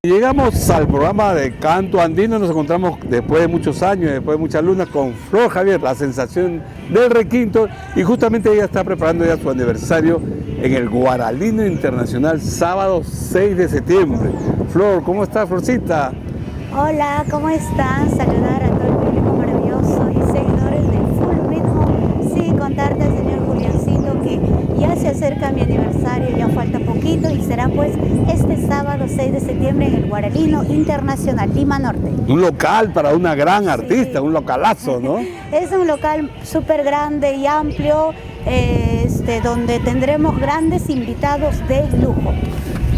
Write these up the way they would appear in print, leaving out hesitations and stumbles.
Llegamos al programa de Canto Andino, nos encontramos después de muchos años, después de muchas lunas, con Flor Javier, la sensación del requinto, y justamente ella está preparando ya su aniversario en el Guaralino Internacional, sábado 6 de septiembre. Flor, ¿cómo estás, Florcita? Hola, ¿cómo están? Saludar a todo el público maravilloso y seguidores del Full Ritmo. Sí, contarte, señor Juliancito, que ya se acerca mi aniversario, ya falta poquito y será pues este sábado 6 de septiembre en el Guaralino Internacional, Lima Norte. Un local para una gran artista, sí. Un localazo, ¿no? Es un local súper grande y amplio, donde tendremos grandes invitados de lujo.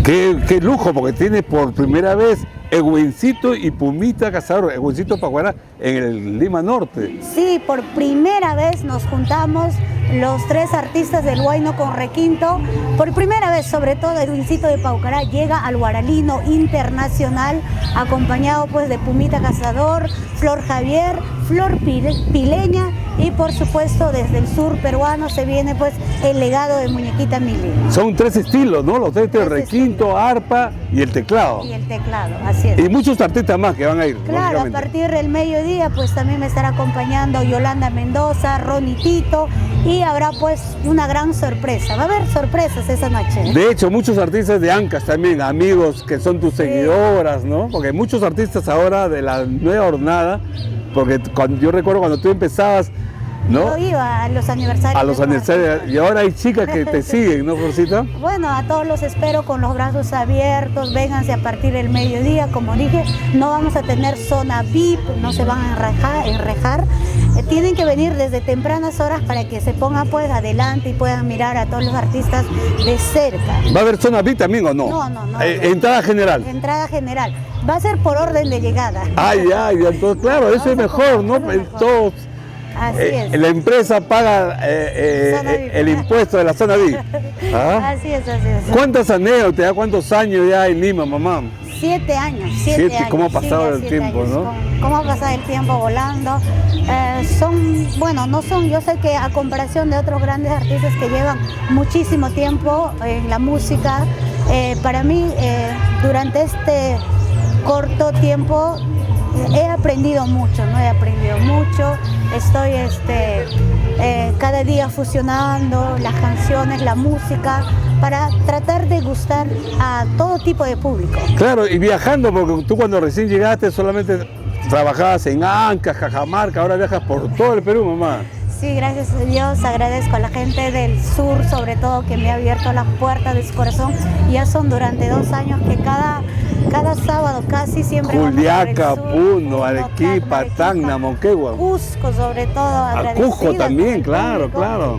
Qué lujo, porque tiene por primera vez Edwincito y Pumita Cazador, Edwincito Paguará, en el Lima Norte. Sí, por primera vez nos juntamos los tres artistas del Huayno con requinto. Por primera vez, sobre todo, Edwincito de Paucará llega al Guaralino Internacional, acompañado pues de Pumita Cazador, Flor Javier, Flor Pileña y por supuesto desde el sur peruano se viene pues el legado de Muñequita Mili. Son tres estilos, ¿no? Los tres, requinto, arpa y el teclado. Y el teclado, así es. Y muchos artistas más que van a ir. Claro, a partir del mediodía pues también me estará acompañando Yolanda Mendoza, Ronnie Tito y habrá pues una gran sorpresa. Va a haber sorpresas esa noche. De hecho, muchos artistas de Ancas también, amigos que son tus seguidoras, ¿no? Porque muchos artistas ahora de la nueva jornada, porque yo recuerdo cuando tú empezabas, ¿no? Yo iba a los aniversarios. A los aniversarios, y ahora hay chicas que te siguen, ¿no, Florcita? Bueno, a todos los espero con los brazos abiertos, vénganse a partir del mediodía, como dije, no vamos a tener zona VIP, no se van a enrejar. Tienen que venir desde tempranas horas para que se pongan pues adelante y puedan mirar a todos los artistas de cerca. ¿Va a haber zona VIP también o no? No. Entrada general. Entrada general. Va a ser por orden de llegada. Ya, entonces, claro, eso es mejor, ¿no? Todos. Así es. La empresa paga el impuesto de la zona VIP. ¿Ah? Así es. ¿Cuántas anécdotas, cuántos años ya en Lima, mamá? 7 años. ¿Cómo ha pasado el tiempo, no? ¿Cómo ha pasado el tiempo volando? Yo sé que a comparación de otros grandes artistas que llevan muchísimo tiempo en la música, para mí, durante este corto tiempo, he aprendido mucho, estoy cada día fusionando las canciones, la música, para tratar de gustar a todo tipo de público. Claro, y viajando, porque tú cuando recién llegaste solamente trabajabas en Ancas, Cajamarca, ahora viajas por todo el Perú, mamá. Sí, gracias a Dios, agradezco a la gente del sur, sobre todo, que me ha abierto las puertas de su corazón. Ya son durante 2 años que cada sábado casi siempre Juliaca, Puno, Arequipa, Tacna, Moquegua. Cusco, sobre todo. A Cusco también, claro.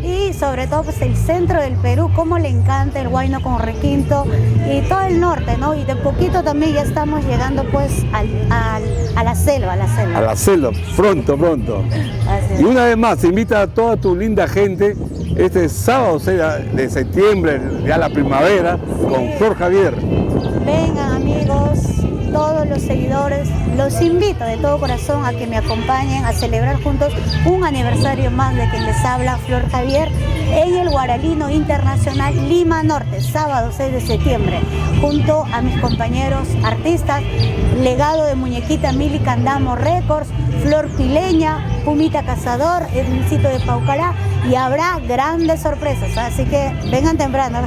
Y sobre todo pues el centro del Perú, cómo le encanta el Huayno con requinto y todo el norte, ¿no? Y de poquito también ya estamos llegando pues a la selva. A la selva, pronto. Así es. Y una vez más, te invita a toda tu linda gente este sábado 6 de septiembre, ya la primavera, con Flor Javier. Vengan, amigos, todos los seguidores, los invito de todo corazón a que me acompañen a celebrar juntos un aniversario más de quien les habla, Flor Javier, en el Guaralino Internacional Lima Norte, sábado 6 de septiembre, junto a mis compañeros artistas, legado de Muñequita Mili Candamo Records, Flor Pileña, Pumita Cazador, Edwincito de Paucará, y habrá grandes sorpresas, así que vengan temprano.